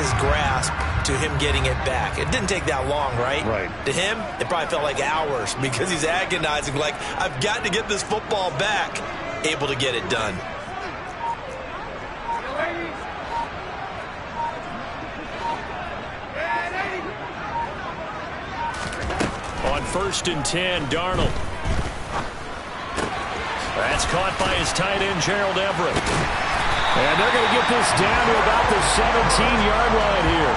his grasp to him getting it back. It didn't take that long, right? Right. To him, it probably felt like hours because he's agonizing, like, I've got to get this football back. Able to get it done. On 1st and 10, Darnold. That's caught by his tight end, Gerald Everett. And they're going to get this down to about the 17-yard line here.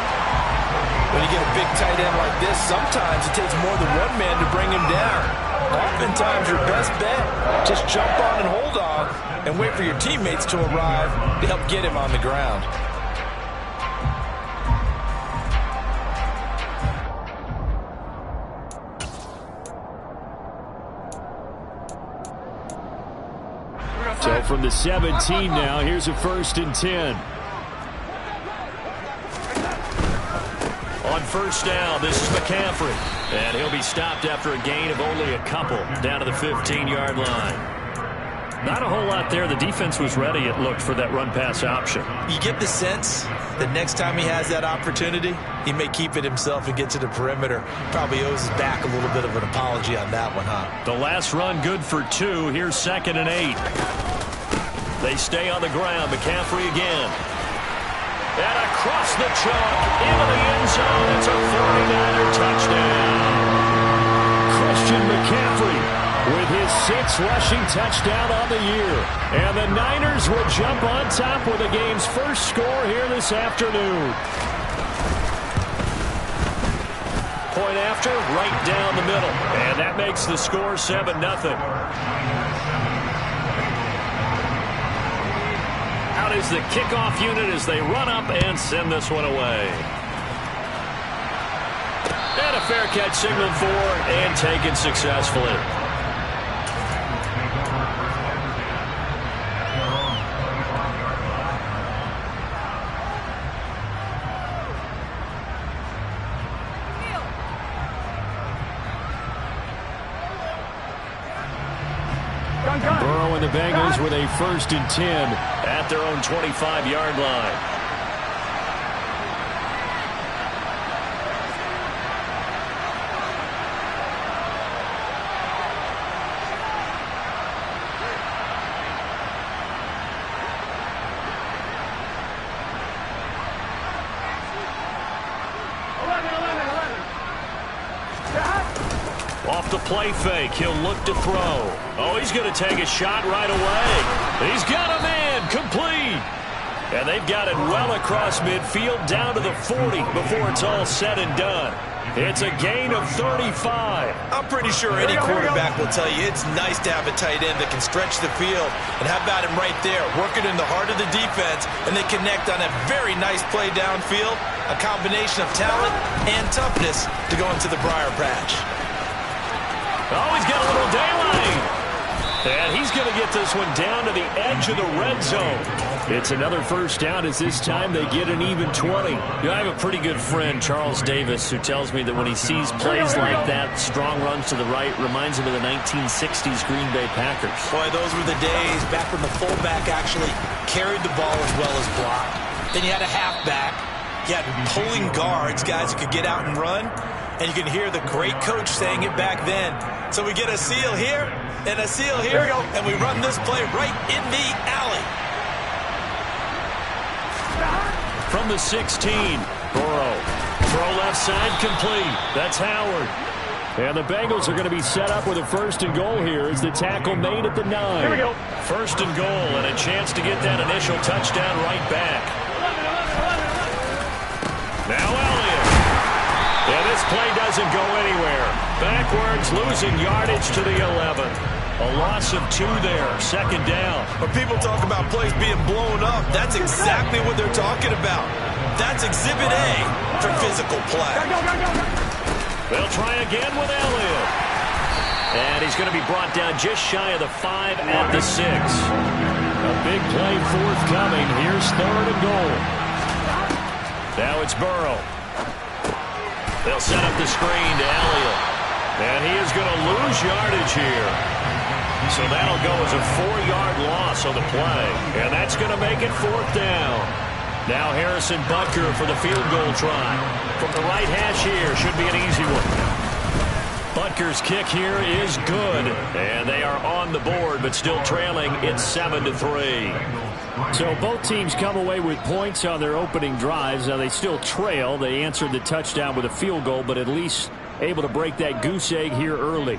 When you get a big tight end like this, sometimes it takes more than one man to bring him down. Oftentimes, your best bet, just jump on and hold on and wait for your teammates to arrive to help get him on the ground. So from the 17 now, here's a 1st and 10. On 1st down, this is McCaffrey. And he'll be stopped after a gain of only a couple down to the 15-yard line. Not a whole lot there. The defense was ready, it looked, for that run-pass option. You get the sense that next time he has that opportunity, he may keep it himself and get to the perimeter. Probably owes his back a little bit of an apology on that one, huh? The last run good for 2. Here's 2nd and 8. They stay on the ground. McCaffrey again. And across the chalk into the end zone. It's a 49er touchdown. Christian McCaffrey with his 6th rushing touchdown on the year. And the Niners will jump on top with the game's first score here this afternoon. Point after, right down the middle. And that makes the score 7-0. Out is the kickoff unit as they run up and send this one away. And a fair catch signaled for and taken successfully. Burrow and the Bengals with a 1st and 10 at their own 25-yard line. Off the play fake, he'll look to throw. Oh, he's going to take a shot right away. He's got him in, complete. And they've got it well across midfield down to the 40 before it's all said and done. It's a gain of 35. I'm pretty sure any quarterback will tell you it's nice to have a tight end that can stretch the field. And how about him right there, working in the heart of the defense, and they connect on a very nice play downfield, a combination of talent and toughness to go into the briar patch. Oh, he's got a little daylight. And he's going to get this one down to the edge of the red zone. It's another 1st down as this time they get an even 20. I have a pretty good friend, Charles Davis, who tells me that when he sees plays like that, strong runs to the right, reminds him of the 1960s Green Bay Packers. Boy, those were the days back when the fullback actually carried the ball as well as blocked. Then you had a halfback. You had pulling guards, guys who could get out and run. And you can hear the great coach saying it back then. So we get a seal here and a seal here, and we run this play right in the alley. From the 16, Burrow. Throw left side complete. That's Howard. And the Bengals are going to be set up with a 1st and goal here as the tackle made at the 9. Here we go. 1st and goal and a chance to get that initial touchdown right back. Now Elliott. Yeah, this play doesn't go anywhere. Backwards, losing yardage to the 11. A loss of 2 there, 2nd down. When people talk about plays being blown up, that's exactly what they're talking about. That's Exhibit A for physical play. They'll try again with Elliott. And he's going to be brought down just shy of the 5 at the 6. A big play forthcoming. Here's 3rd and goal. Now it's Burrow. They'll set up the screen to Elliott. And he is going to lose yardage here. So that'll go as a 4-yard loss on the play. And that's going to make it 4th down. Now Harrison Butker for the field goal try. From the right hash here, should be an easy one. Butker's kick here is good. And they are on the board, but still trailing. It's 7-3. So both teams come away with points on their opening drives. Now they still trail. They answered the touchdown with a field goal, but at least able to break that goose egg here early.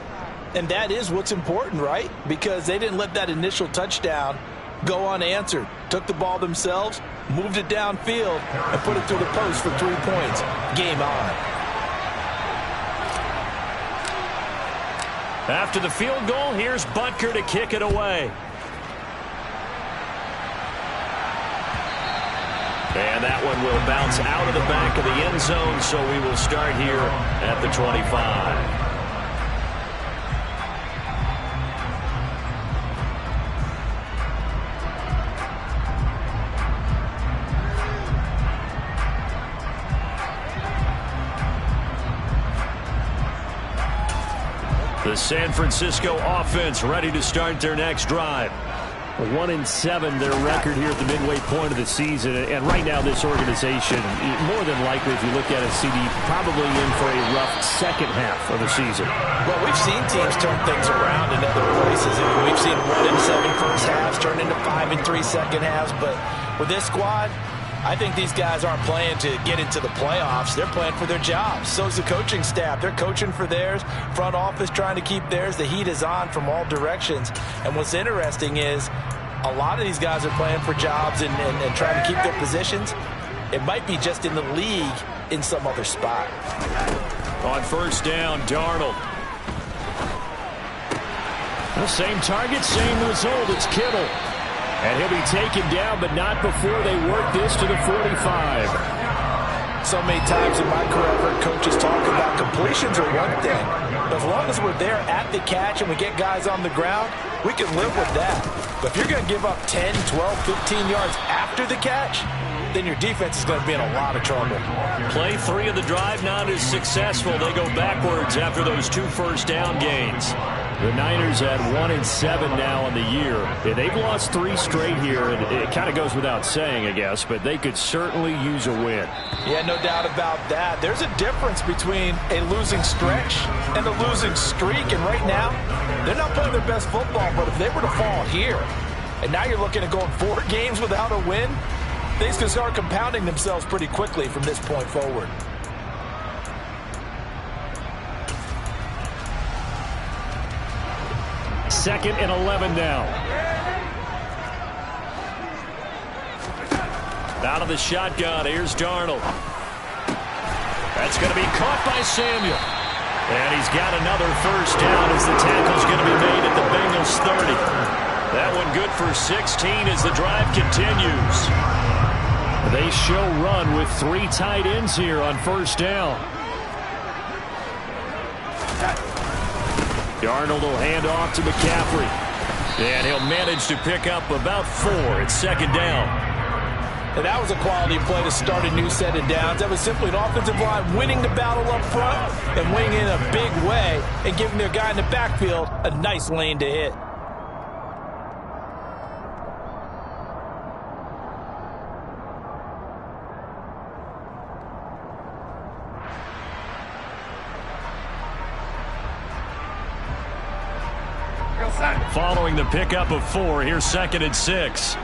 And that is what's important, right? Because they didn't let that initial touchdown go unanswered. Took the ball themselves, moved it downfield, and put it through the post for 3 points. Game on. After the field goal, here's Butker to kick it away. And that one will bounce out of the back of the end zone, so we will start here at the 25. The San Francisco offense ready to start their next drive. 1-7 their record here at the midway point of the season. And right now this organization, more than likely, if you look at it, CD, probably in for a rough second half of the season. Well, we've seen teams turn things around in other places. I mean, we've seen 1-7 first halves turn into 5-3 second halves. But with this squad, I think these guys aren't playing to get into the playoffs. They're playing for their jobs. So is the coaching staff. They're coaching for theirs. Front office trying to keep theirs. The heat is on from all directions. And what's interesting is a lot of these guys are playing for jobs and trying to keep their positions. It might be just in the league in some other spot. On first down, Darnold. The same target, same result. It's Kittle. And he'll be taken down, but not before they work this to the 45. So many times in my career, I've heard coaches talk about completions are one thing. But as long as we're there at the catch and we get guys on the ground, we can live with that. But if you're going to give up 10, 12, 15 yards after the catch, then your defense is going to be in a lot of trouble. Play 3 of the drive not as successful. They go backwards after those 2 first down gains. The Niners at 1-7 now on the year. Yeah, they've lost 3 straight here, and it kind of goes without saying, I guess, but they could certainly use a win. Yeah, no doubt about that. There's a difference between a losing stretch and a losing streak, and right now, they're not playing their best football, but if they were to fall here, and now you're looking at going 4 games without a win, things can start compounding themselves pretty quickly from this point forward. Second and 11 now. Out of the shotgun, here's Darnold. That's going to be caught by Samuel. And he's got another first down as the tackle's going to be made at the Bengals 30. That one good for 16 as the drive continues. They show run with 3 tight ends here on first down. Darnold will hand off to McCaffrey. And he'll manage to pick up about 4 at second down. And that was a quality play to start a new set of downs. That was simply an offensive line winning the battle up front and winning in a big way and giving their guy in the backfield a nice lane to hit. Following the pickup of 4, here's 2nd and 6.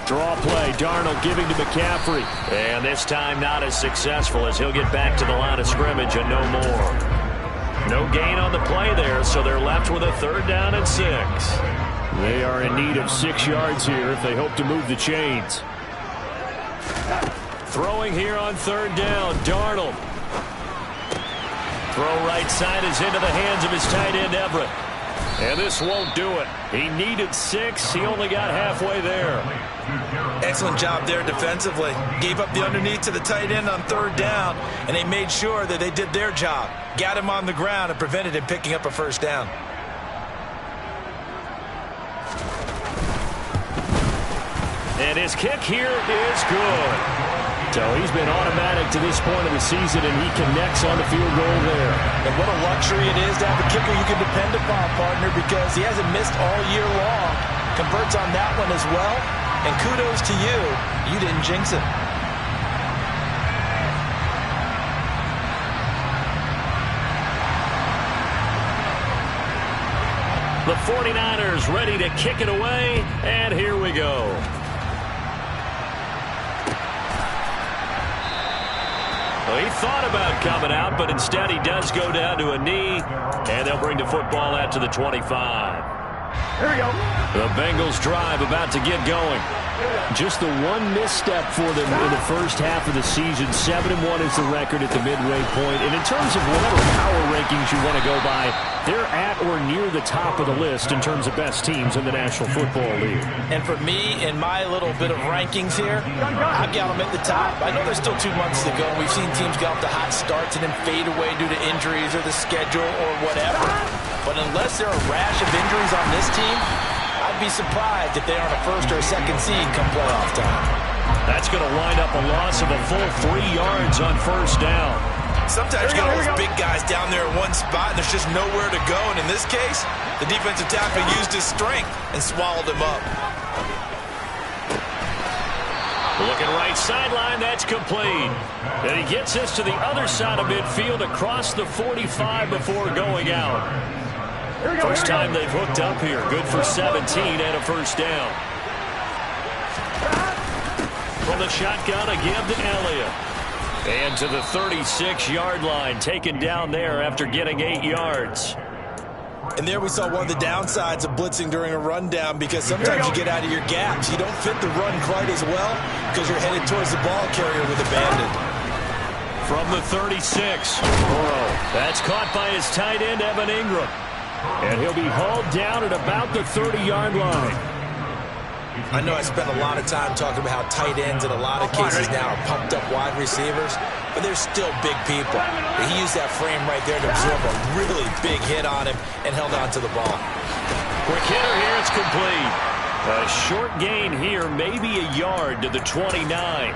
Draw play, Darnold giving to McCaffrey. And this time not as successful as he'll get back to the line of scrimmage and no more. No gain on the play there, so they're left with a 3rd down and 6. They are in need of 6 yards here if they hope to move the chains. Throwing here on 3rd down, Darnold. Throw right side is into the hands of his tight end, Everett. And this won't do it. He needed 6. He only got halfway there. Excellent job there defensively. Gave up the underneath to the tight end on 3rd down, and they made sure that they did their job. Got him on the ground and prevented him picking up a first down. And his kick here is good. So he's been automatic to this point of the season, and he connects on the field goal there. And what a luxury it is to have a kicker you can depend upon, partner, because he hasn't missed all year long. converts on that one as well. And kudos to you. You didn't jinx it. The 49ers ready to kick it away, and here we go. Well, he thought about coming out, but instead he does go down to a knee, and they'll bring the football out to the 25. Here we go. The Bengals drive about to get going. Just the one misstep for them in the first half of the season. 7-1 is the record at the midway point. And in terms of whatever power rankings you want to go by, they're at or near the top of the list in terms of best teams in the National Football League. And for me, in my little bit of rankings here, I've got them at the top. I know there's still 2 months to go. We've seen teams get off to hot starts and then fade away due to injuries or the schedule or whatever. But unless there are a rash of injuries on this team, I'd be surprised if they aren't a first or a second seed come playoff time. That's going to wind up a loss of a full 3 yards on first down. Sometimes you get all those big guys down there in one spot, and there's just nowhere to go. And in this case, the defensive tackle used his strength and swallowed him up. Looking right sideline, that's complete. And he gets us to the other side of midfield across the 45 before going out. First time they've hooked up here. Good for 17 and a first down. From the shotgun, a give to Elliott. And to the 36-yard line, taken down there after getting 8 yards. And there we saw one of the downsides of blitzing during a rundown, because sometimes you get out of your gaps. You don't fit the run quite as well because you're headed towards the ball carrier with abandon. From the 36, Burrow. That's caught by his tight end, Evan Ingram. And he'll be hauled down at about the 30-yard line. I know I spent a lot of time talking about how tight ends in a lot of cases now are pumped up wide receivers, but they're still big people. He used that frame right there to absorb a really big hit on him and held on to the ball. Quick hitter here, it's complete. A short gain here, maybe a yard to the 29.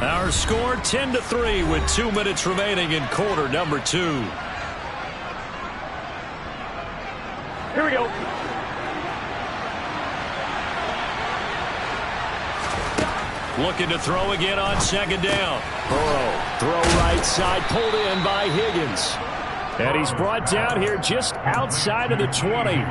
Our score 10-3 with 2 minutes remaining in quarter number 2. Here we go. Looking to throw again on second down. Burrow, throw right side, pulled in by Higgins. And he's brought down here just outside of the 20.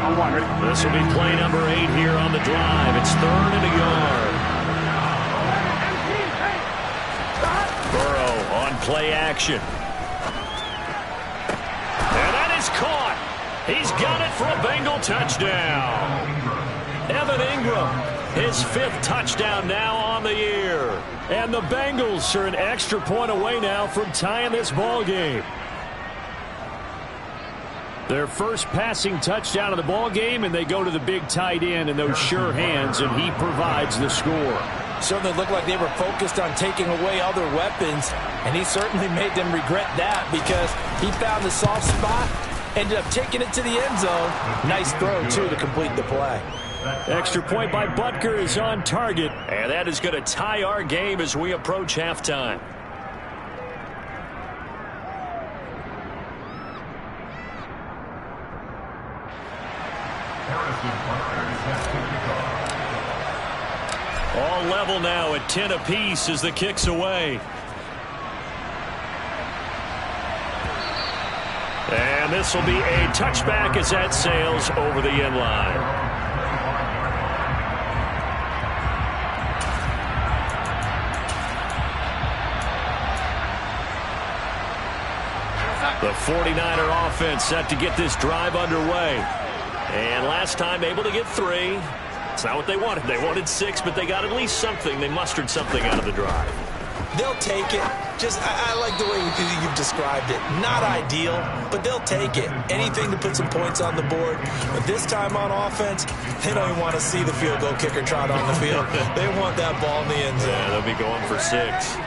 This will be play number 8 here on the drive. It's 3rd and a yard. Burrow on play action. And that is caught. He's got it for a Bengal touchdown. Evan Ingram, his 5th touchdown now on the year. And the Bengals are an extra point away now from tying this ball game. Their first passing touchdown of the ball game, and they go to the big tight end in those sure hands, and he provides the score. Certainly looked like they were focused on taking away other weapons, and he certainly made them regret that, because he found the soft spot, ended up taking it to the end zone. Nice throw, too, to complete the play. Extra point by Butker is on target. And that is going to tie our game as we approach halftime. All level now at 10 apiece as the kick's away. And this will be a touchback as that sails over the end line. The 49er offense set to get this drive underway. And last time able to get 3. It's not what they wanted. They wanted 6, but they got at least something. They mustered something out of the drive. They'll take it. I like the way you've described it. Not ideal, but they'll take it. Anything to put some points on the board. But this time on offense, they don't even want to see the field goal kicker trot on the field. They want that ball in the end zone. Yeah, they'll be going for 6.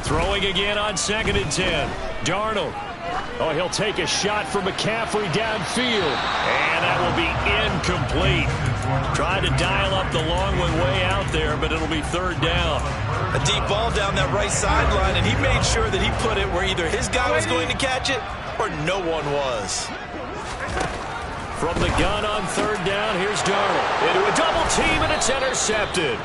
Throwing again on 2nd and 10. Darnold Oh, he'll take a shot from McCaffrey downfield. And that will be incomplete. Tried to dial up the long one way out there, but it'll be third down. A deep ball down that right sideline, and he made sure that he put it where either his guy was going to catch it or no one was. From the gun on third down, here's Darnold. Into a double team, and it's intercepted.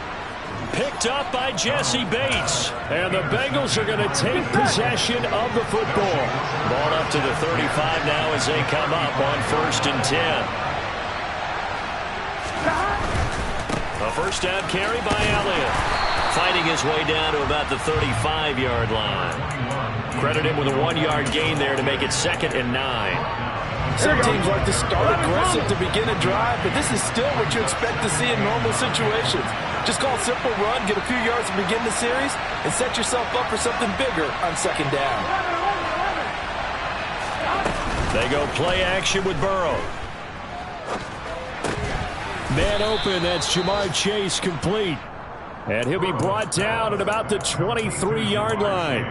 Picked up by Jesse Bates. And the Bengals are going to take possession of the football. Ball up to the 35 now as they come up on 1st and 10. A first down carry by Elliott. Fighting his way down to about the 35-yard line. Credit him with a 1-yard gain there to make it 2nd and 9. Some teams like to start aggressive to begin a drive, but this is still what you expect to see in normal situations. Just call a simple run, get a few yards to begin the series, and set yourself up for something bigger on 2nd down. They go play action with Burrow. Man open, that's Jamar Chase complete. And he'll be brought down at about the 23-yard line.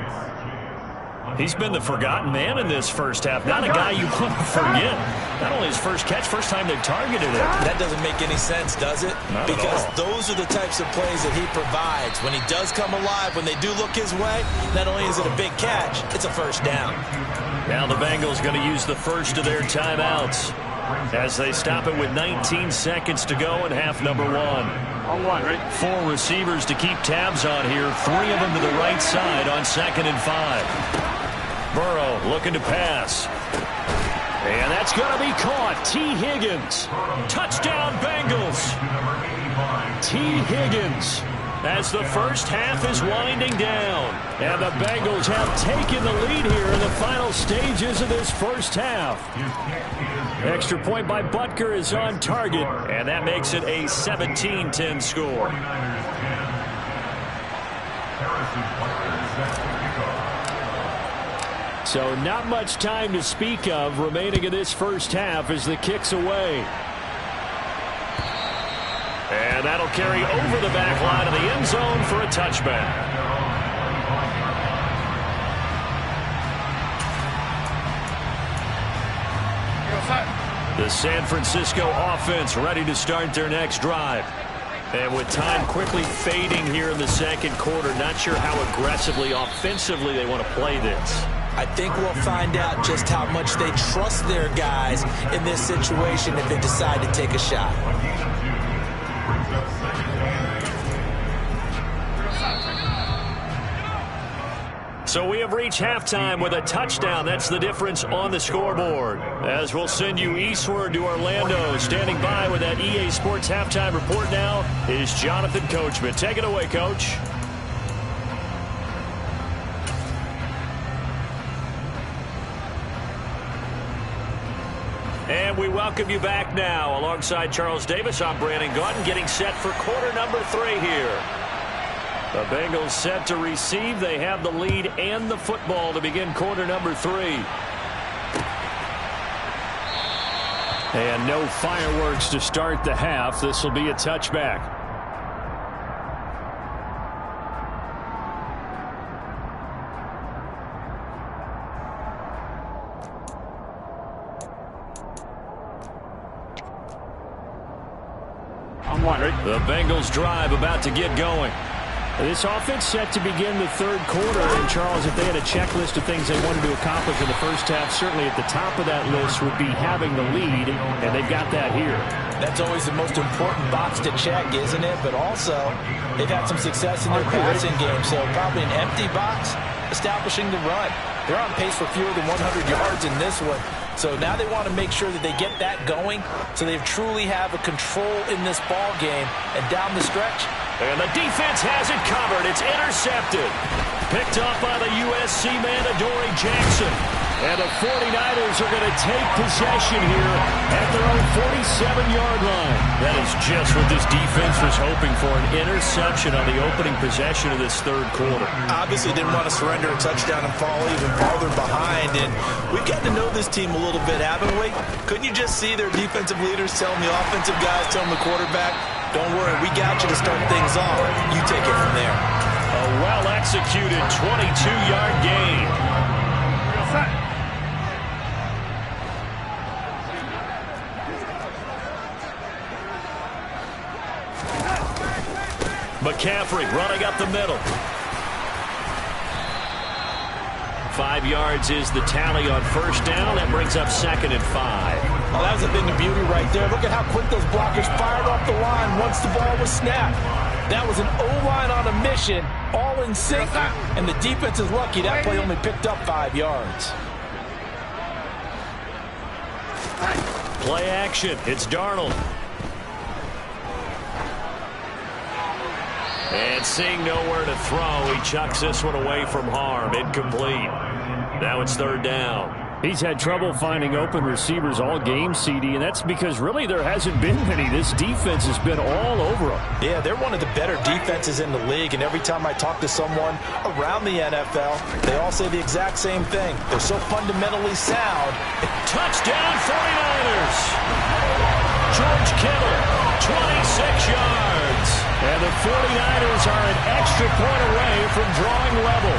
He's been the forgotten man in this first half. Not a guy you want to forget. Not only his first catch, first time they've targeted him. That doesn't make any sense, does it? Not because at all. Those are the types of plays that he provides. When he does come alive, when they do look his way, not only is it a big catch, it's a first down. Now the Bengals going to use the first of their timeouts as they stop it with 19 seconds to go in half number 1. On 1, right? 4 receivers to keep tabs on here. 3 of them to the right side on 2nd and 5. Burrow looking to pass. And that's going to be caught. T. Higgins. Touchdown, Bengals. T. Higgins as the first half is winding down. And the Bengals have taken the lead here in the final stages of this first half. Extra point by Butker is on target. And that makes it a 17-10 score. So not much time to speak of remaining in this first half as the kick's away. And that'll carry over the back line of the end zone for a touchback. The San Francisco offense ready to start their next drive. And with time quickly fading here in the second quarter, not sure how aggressively, offensively they want to play this. I think we'll find out just how much they trust their guys in this situation if they decide to take a shot. So we have reached halftime with a touchdown. That's the difference on the scoreboard. As we'll send you eastward to Orlando. Standing by with that EA Sports halftime report now is Jonathan Coachman. Take it away, Coach. And we welcome you back now. Alongside Charles Davis, I'm Brandon Gaudin, getting set for quarter number 3 here. The Bengals set to receive. They have the lead and the football to begin quarter number 3. And no fireworks to start the half. This will be a touchback. The Bengals drive about to get going. This offense set to begin the third quarter. And, Charles, if they had a checklist of things they wanted to accomplish in the first half, certainly at the top of that list would be having the lead, and they've got that here. That's always the most important box to check, isn't it? But also, they've had some success in their passing game, so probably an empty box establishing the run. They're on pace for fewer than 100 yards in this one. So now they want to make sure that they get that going so they truly have a control in this ball game. And down the stretch. And the defense has it covered. It's intercepted. Picked up by the USC man, Adoree Jackson. And the 49ers are going to take possession here at their own 47-yard line. That is just what this defense was hoping for, an interception on the opening possession of this third quarter. Obviously didn't want to surrender a touchdown and fall even farther behind. And we've got to know this team a little bit, haven't we? Couldn't you just see their defensive leaders telling the offensive guys, telling the quarterback, don't worry, we got you to start things off. You take it from there. A well-executed 22-yard gain. McCaffrey running up the middle. 5 yards is the tally on first down. That brings up 2nd and 5. Well, that was a thing of beauty right there. Look at how quick those blockers fired off the line once the ball was snapped. That was an O-line on a mission, all in sync, and the defense is lucky that play only picked up 5 yards. Play action. It's Darnold. And seeing nowhere to throw, he chucks this one away from harm. Incomplete. Now it's 3rd down. He's had trouble finding open receivers all game, CD, and that's because really there hasn't been many. This defense has been all over him. Yeah, they're one of the better defenses in the league, and every time I talk to someone around the NFL, they all say the exact same thing. They're so fundamentally sound. Touchdown 49ers! George Kittle, 26 yards. And the 49ers are an extra point away from drawing level.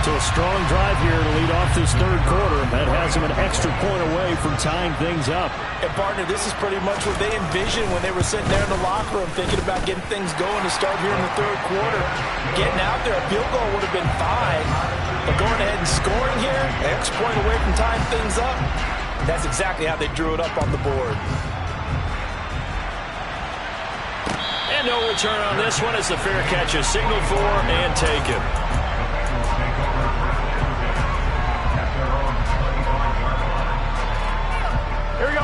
So a strong drive here to lead off this 3rd quarter. That has them an extra point away from tying things up. And, partner, this is pretty much what they envisioned when they were sitting there in the locker room thinking about getting things going to start here in the 3rd quarter. Getting out there, a field goal would have been fine. But going ahead and scoring here, an extra point away from tying things up, that's exactly how they drew it up on the board. And no return on this one as the fair catch is signaled for and taken.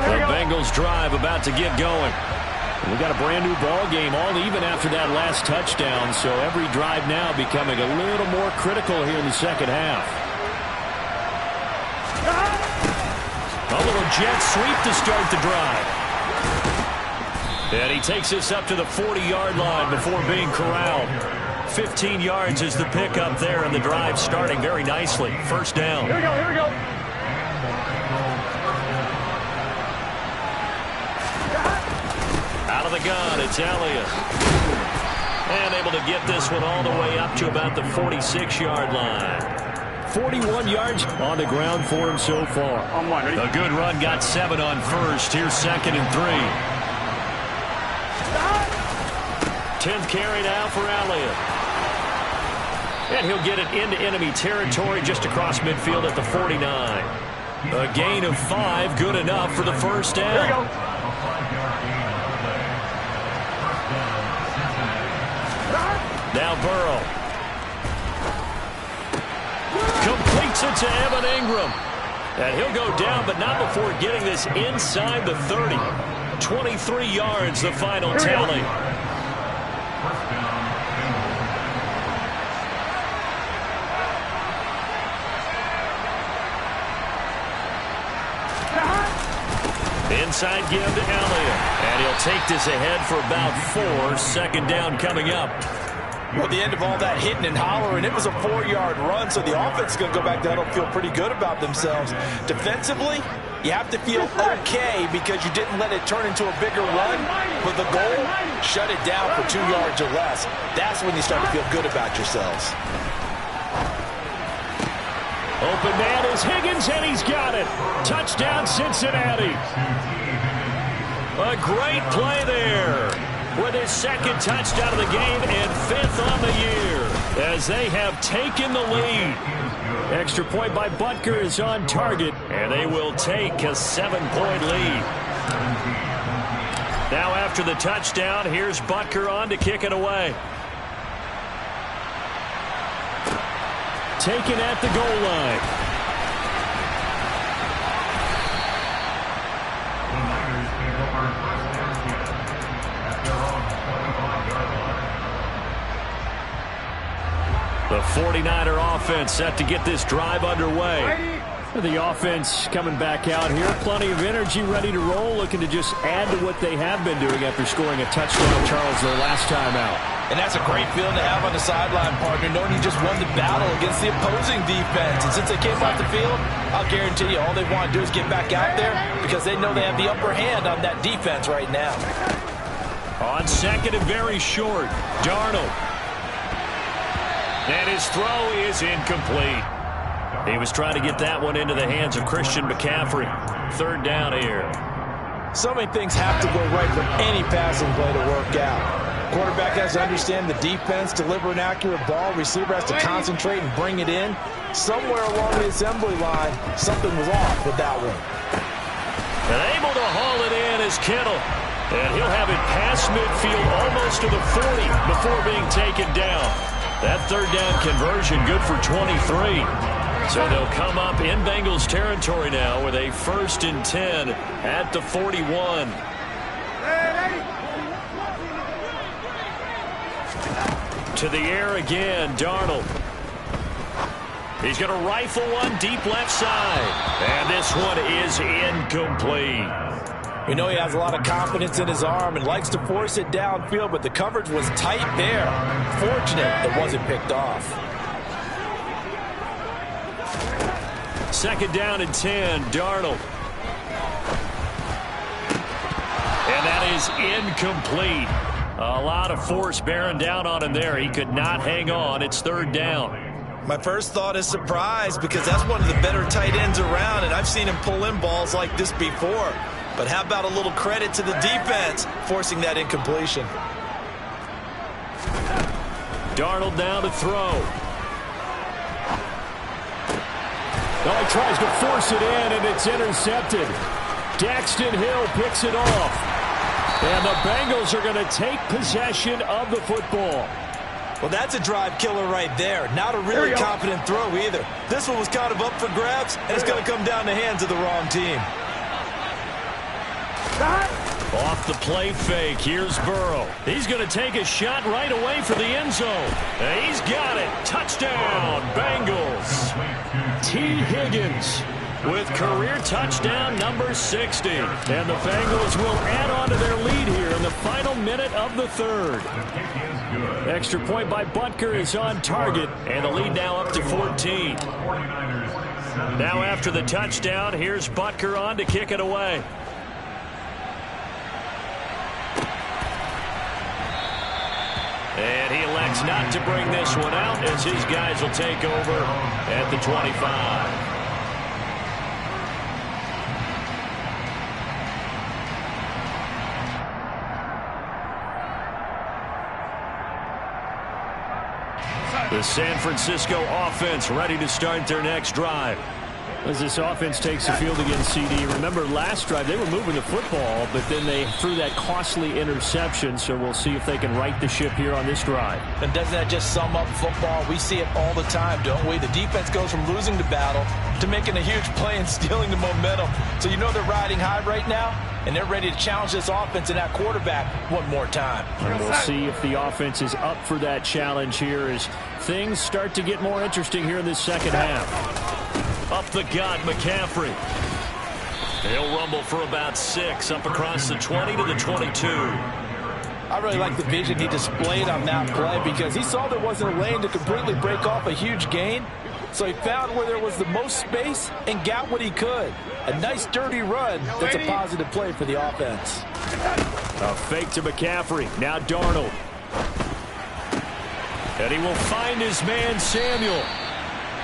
The Bengals drive about to get going. We got a brand new ball game, all even after that last touchdown. So every drive now becoming a little more critical here in the 2nd half. A little jet sweep to start the drive. And he takes this up to the 40-yard line before being corralled. 15 yards is the pickup there, and the drive starting very nicely. 1st down. Here we go, here we go. Out of the gun, it's Elliott. And able to get this one all the way up to about the 46-yard line. 41 yards on the ground for him so far. A good run got 7 on first. Here's 2nd and 3. 10th carry now for Elliott. And he'll get it into enemy territory just across midfield at the 49. A gain of 5, good enough for the 1st down. Here we go. Now Burrow. Completes it to Evan Ingram. And he'll go down, but not before getting this inside the 30. 23 yards, the final tally. Inside give to Elliott. And he'll take this ahead for about 4. 2nd down coming up. Well, at the end of all that hitting and hollering, it was a 4-yard run, so the offense is going to go back down and feel pretty good about themselves. Defensively, you have to feel okay because you didn't let it turn into a bigger run. But the goal, shut it down for 2 yards or less. That's when you start to feel good about yourselves. Open man is Higgins, and he's got it. Touchdown, Cincinnati. A great play there with his 2nd touchdown of the game and 5th on the year as they have taken the lead. Extra point by Butker is on target, and they will take a 7-point lead. Now after the touchdown, here's Butker on to kick it away. Taken at the goal line. The 49er offense set to get this drive underway. The offense coming back out here. Plenty of energy, ready to roll, looking to just add to what they have been doing after scoring a touchdown, Charles, their last time out. And that's a great feeling to have on the sideline, partner, knowing you just won the battle against the opposing defense. And since they came off the field, I'll guarantee you all they want to do is get back out there because they know they have the upper hand on that defense right now. On 2nd and very short, Darnold. And his throw is incomplete. He was trying to get that one into the hands of Christian McCaffrey. 3rd down here. So many things have to go right for any passing play to work out. Quarterback has to understand the defense, deliver an accurate ball. Receiver has to concentrate and bring it in. Somewhere along the assembly line, something was off with that one. And able to haul it in is Kittle. And he'll have it past midfield almost to the 40 before being taken down. That third down conversion good for 23. So they'll come up in Bengals territory now with a 1st and 10 at the 41. To the air again, Darnold. He's going to rifle one deep left side. And this one is incomplete. We know he has a lot of confidence in his arm and likes to force it downfield, but the coverage was tight there. Fortunate it wasn't picked off. 2nd down and 10, Darnold. And that is incomplete. A lot of force bearing down on him there. He could not hang on. It's 3rd down. My first thought is surprise because that's one of the better tight ends around, and I've seen him pull in balls like this before. But how about a little credit to the defense forcing that incompletion? Darnold now to throw. Now he tries to force it in, and it's intercepted. Daxton Hill picks it off. And the Bengals are going to take possession of the football. Well, that's a drive killer right there. Not a really confident throw either. This one was kind of up for grabs, and it's going to come down the hands of the wrong team. Off the play fake, here's Burrow. He's going to take a shot right away for the end zone. And he's got it. Touchdown, Bengals. T. Higgins with career touchdown number 60. And the Bengals will add on to their lead here in the final minute of the 3rd. Extra point by Butker is on target, and the lead now up to 14. Now after the touchdown, here's Butker on to kick it away. And he elects not to bring this one out as his guys will take over at the 25. The San Francisco offense ready to start their next drive. As this offense takes the field against CD, remember last drive they were moving the football, but then they threw that costly interception, so we'll see if they can right the ship here on this drive. And doesn't that just sum up football? We see it all the time, don't we? The defense goes from losing the battle to making a huge play and stealing the momentum. So you know they're riding high right now, and they're ready to challenge this offense and that quarterback one more time. And we'll see if the offense is up for that challenge here as things start to get more interesting here in this second half. Up the gut, McCaffrey. He'll rumble for about 6 up across the 20 to the 22. I really like the vision he displayed on that play because he saw there wasn't a lane to completely break off a huge gain. So he found where there was the most space and got what he could. A nice dirty run that's a positive play for the offense. A fake to McCaffrey. Now Darnold. And he will find his man Samuel.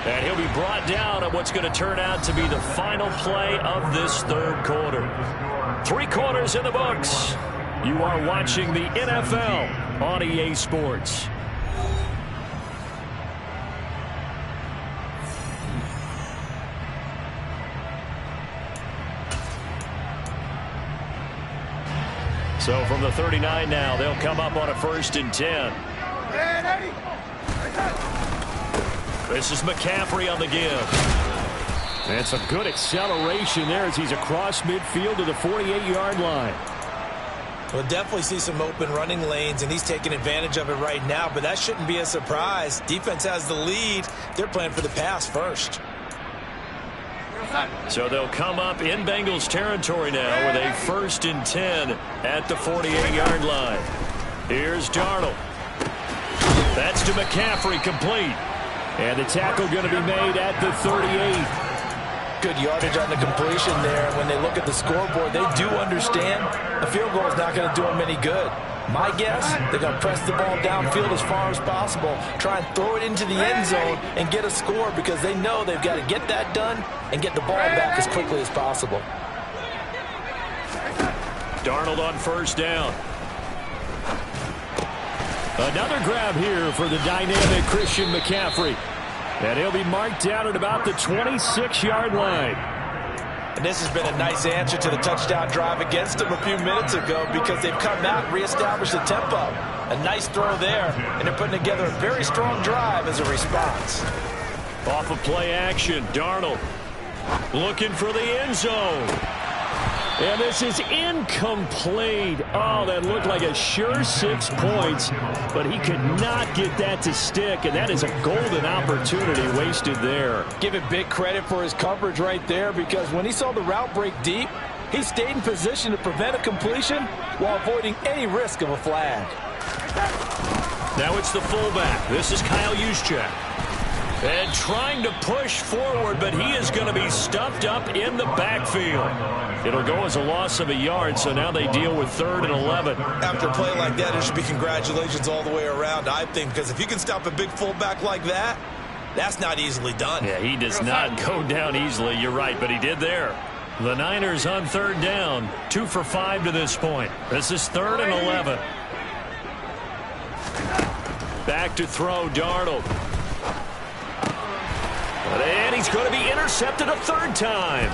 And he'll be brought down at what's going to turn out to be the final play of this 3rd quarter. 3 quarters in the books. You are watching the NFL on EA Sports. So from the 39 now, they'll come up on a 1st and 10. This is McCaffrey on the give. And some good acceleration there as he's across midfield to the 48-yard line. We'll definitely see some open running lanes, and he's taking advantage of it right now, but that shouldn't be a surprise. Defense has the lead. They're playing for the pass first. So they'll come up in Bengals territory now with a 1st and 10 at the 48-yard line. Here's Darnold. That's to McCaffrey, complete. And the tackle going to be made at the 38. Good yardage on the completion there. When they look at the scoreboard, they do understand a field goal is not going to do them any good. My guess, they're going to press the ball downfield as far as possible, try and throw it into the end zone and get a score because they know they've got to get that done and get the ball back as quickly as possible. Darnold on 1st down. Another grab here for the dynamic Christian McCaffrey. And he'll be marked down at about the 26-yard line. And this has been a nice answer to the touchdown drive against them a few minutes ago because they've come out and reestablished the tempo. A nice throw there, and they're putting together a very strong drive as a response. Off of play action, Darnold looking for the end zone. And this is incomplete. Oh, that looked like a sure 6 points, but he could not get that to stick, and that is a golden opportunity wasted there. Give it big credit for his coverage right there because when he saw the route break deep, he stayed in position to prevent a completion while avoiding any risk of a flag. Now it's the fullback. This is Kyle Juszczyk. And trying to push forward, but he is going to be stuffed up in the backfield. It'll go as a loss of a yard, so now they deal with 3rd and 11. After a play like that, it should be congratulations all the way around, I think, because if you can stop a big fullback like that, that's not easily done. Yeah, he does not go down easily. You're right, but he did there. The Niners on 3rd down, 2 for 5 to this point. This is 3rd and 11. Back to throw, Darnold. And he's going to be intercepted a 3rd time.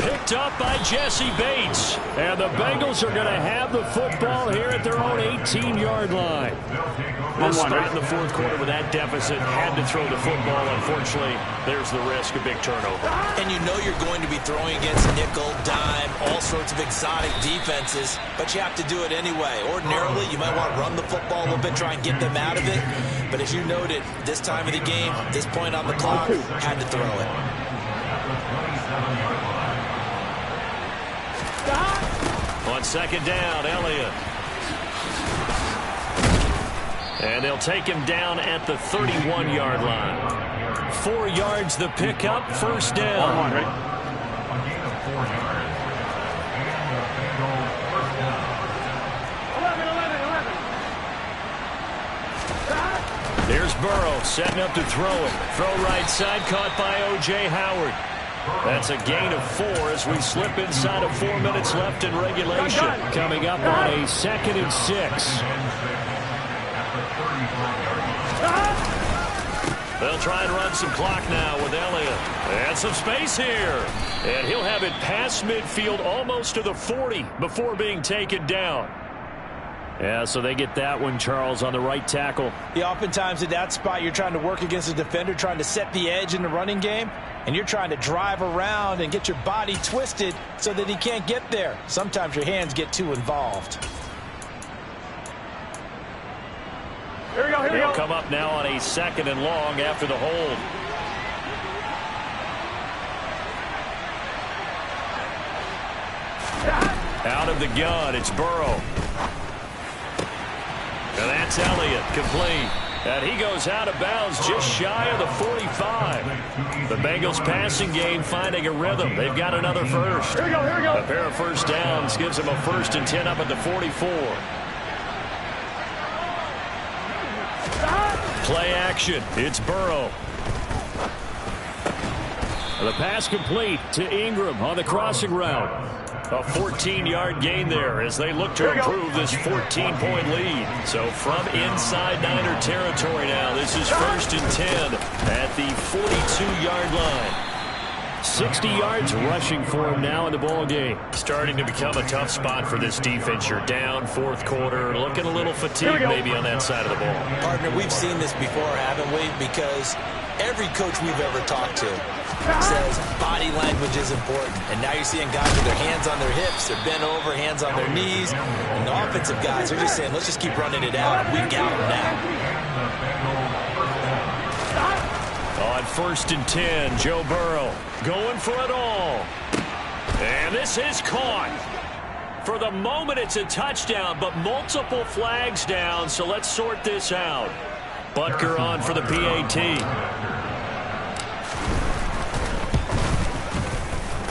Picked up by Jesse Bates. And the Bengals are going to have the football here at their own 18-yard line. They'll start in the 4th quarter with that deficit. Had to throw the football. Unfortunately, there's the risk of big turnover. And you know you're going to be throwing against nickel, dime, all sorts of exotic defenses, but you have to do it anyway. Ordinarily, you might want to run the football a little bit, try and get them out of it. But as you noted, this time of the game, this point on the clock, had to throw it. On 2nd down, Elliott. And they'll take him down at the 31-yard line. 4 yards the pickup, 1st down. Here's Burrow setting up to throw it. Throw right side, caught by O.J. Howard. That's a gain of 4 as we slip inside of 4 minutes left in regulation. Coming up on a 2nd and 6. They'll try and run some clock now with Elliott. And some space here. And he'll have it past midfield almost to the 40 before being taken down. Yeah, so they get that one, Charles, on the right tackle. Yeah, oftentimes at that spot, you're trying to work against a defender, trying to set the edge in the running game, and you're trying to drive around and get your body twisted so that he can't get there. Sometimes your hands get too involved. Here we go, here we go. Come up now on a 2nd and long after the hold. Out of the gun, it's Burrow. And that's Elliott, complete. And he goes out of bounds just shy of the 45. The Bengals passing game finding a rhythm. They've got another first. Here we go, here we go. A pair of 1st downs gives them a 1st and 10 up at the 44. Play action. It's Burrow. The pass complete to Ingram on the crossing route. A 14-yard gain there as they look to improve this 14-point lead. So from inside Niner territory now, this is 1st and 10 at the 42-yard line. 60 yards rushing for him now in the ball game. Starting to become a tough spot for this defense. You're down 4th quarter, looking a little fatigued maybe on that side of the ball. Partner, we've seen this before, haven't we? Because every coach we've ever talked to says body language is important. And now you're seeing guys with their hands on their hips, they're bent over, hands on their knees. And the offensive guys are just saying, let's just keep running it out. We got them now. On 1st and 10, Joe Burrow going for it all. And this is caught. For the moment, it's a touchdown, but multiple flags down, so let's sort this out. Butker on for the PAT.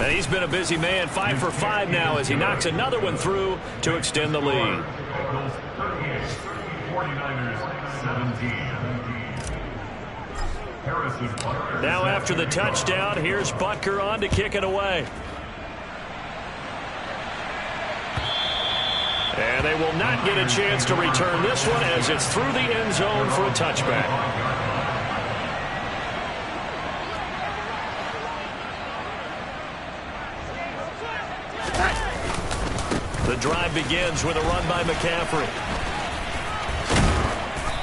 And he's been a busy man, 5 for 5 now as he knocks another one through to extend the lead. 49ers 17. Now after the touchdown, here's Butker on to kick it away. And And they will not get a chance to return this one as it's through the end zone for a touchback. The drive begins with a run by McCaffrey.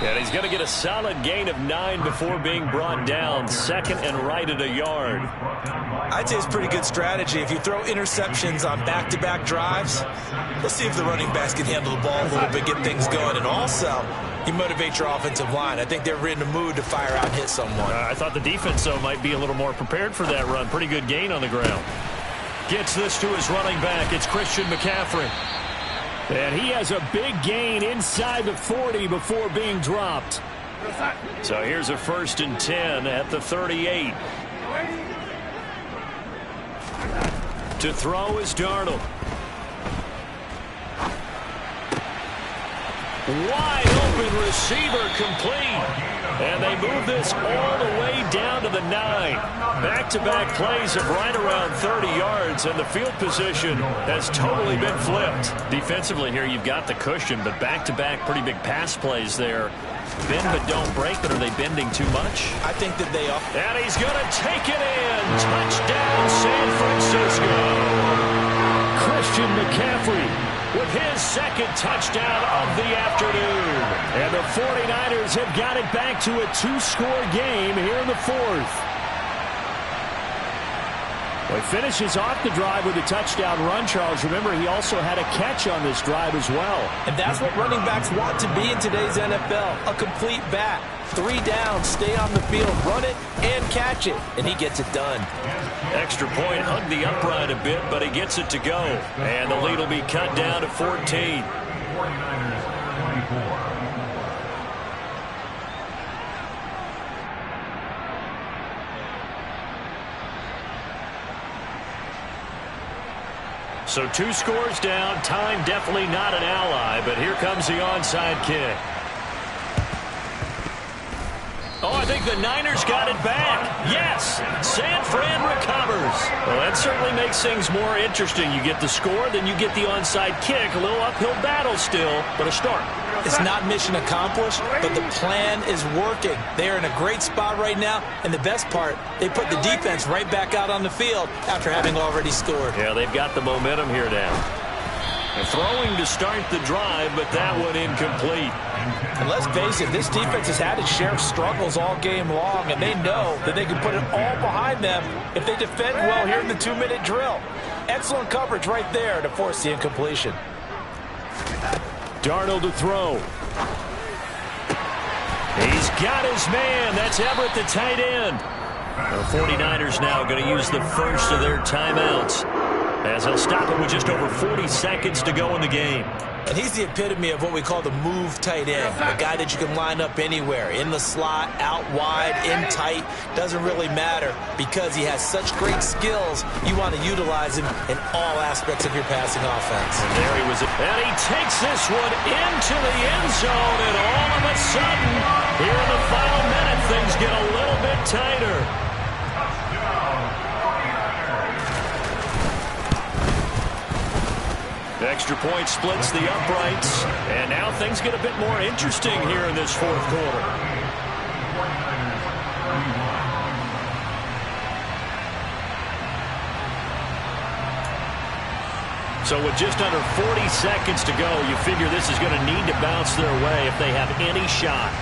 And he's going to get a solid gain of 9 before being brought down. Second and right at a yard. I'd say it's pretty good strategy. If you throw interceptions on back-to-back drives, let's see if the running backs can handle the ball a little bit, get things going. And also, you motivate your offensive line. I think they're in the mood to fire out and hit someone. I thought the defense, though, might be a little more prepared for that run. Pretty good gain on the ground. Gets this to his running back. It's Christian McCaffrey. And he has a big gain inside the 40 before being dropped. So here's a 1st and 10 at the 38. To throw is Darnold. Wide open receiver complete. And they move this all the way down to the 9. Back-to-back plays of right around 30 yards, and the field position has totally been flipped. Defensively here, you've got the cushion, but back-to-back pretty big pass plays there. Bend but don't break, but are they bending too much? I think that they are. And he's going to take it in. Touchdown, San Francisco. Christian McCaffrey with his second touchdown of the afternoon. And the 49ers have got it back to a 2-score game here in the 4th. Well, he finishes off the drive with a touchdown run, Charles. Remember, he also had a catch on this drive as well. And that's what running backs want to be in today's NFL, a complete back. 3 downs, stay on the field, run it, and catch it. And he gets it done. Extra point, hugged the upright a bit, but he gets it to go. And the lead will be cut down to 14. 49ers 24. So 2 scores down. Time definitely not an ally, but here comes the onside kick. Oh, I think the Niners got it back. Yes, San Fran recovers. Well, that certainly makes things more interesting. You get the score, then you get the onside kick. A little uphill battle still, but a start. It's not mission accomplished, but the plan is working. They're in a great spot right now, and the best part, they put the defense right back out on the field after having already scored. Yeah, they've got the momentum here now. And throwing to start the drive, but that one incomplete. And let's face it, this defense has had its share of struggles all game long, and they know that they can put it all behind them if they defend well here in the 2-minute drill. Excellent coverage right there to force the incompletion. Darnold to throw. He's got his man. That's Everett, the tight end. The 49ers now going to use the first of their timeouts, as they'll stop it with just over 40 seconds to go in the game. And he's the epitome of what we call the move tight end, a guy that you can line up anywhere, in the slot, out wide, in tight, doesn't really matter because he has such great skills. You want to utilize him in all aspects of your passing offense. And there he was, and he takes this one into the end zone, and all of a sudden, here in the final minute, things get a little bit tighter. Extra point splits the uprights, and now things get a bit more interesting here in this 4th quarter. So with just under 40 seconds to go, you figure this is going to need to bounce their way if they have any shot.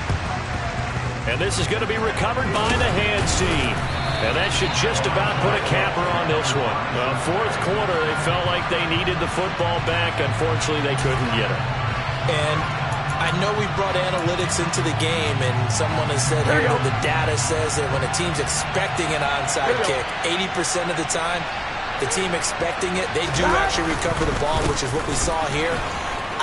And this is going to be recovered by the hands team. And that should just about put a capper on this one. Well, 4th quarter, they felt like they needed the football back. Unfortunately, they couldn't get it. And I know we brought analytics into the game, and someone has said, here, the data says that when a team's expecting an onside kick, 80% of the time, the team expecting it, they do actually recover the ball, which is what we saw here.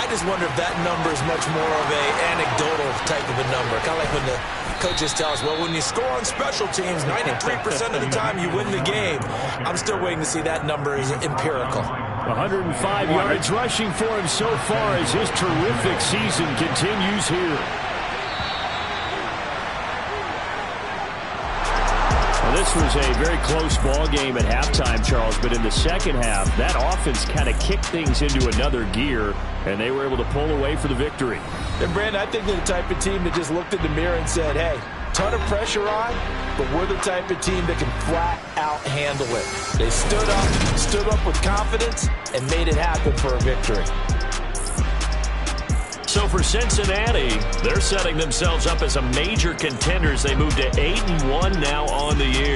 I just wonder if that number is much more of a anecdotal type of a number. Kind of like when the coaches tell us, well, when you score on special teams, 93% of the time you win the game. I'm still waiting to see that number is empirical. 105 yards rushing for him so far as his terrific season continues here. Well, this was a very close ball game at halftime, Charles, but in the second half, that offense kind of kicked things into another gear, and they were able to pull away for the victory. And, Brandon, I think they're the type of team that just looked in the mirror and said, hey, ton of pressure on, but we're the type of team that can flat out handle it. They stood up with confidence, and made it happen for a victory. So for Cincinnati, they're setting themselves up as a major contender as they move to 8-1 now on the year.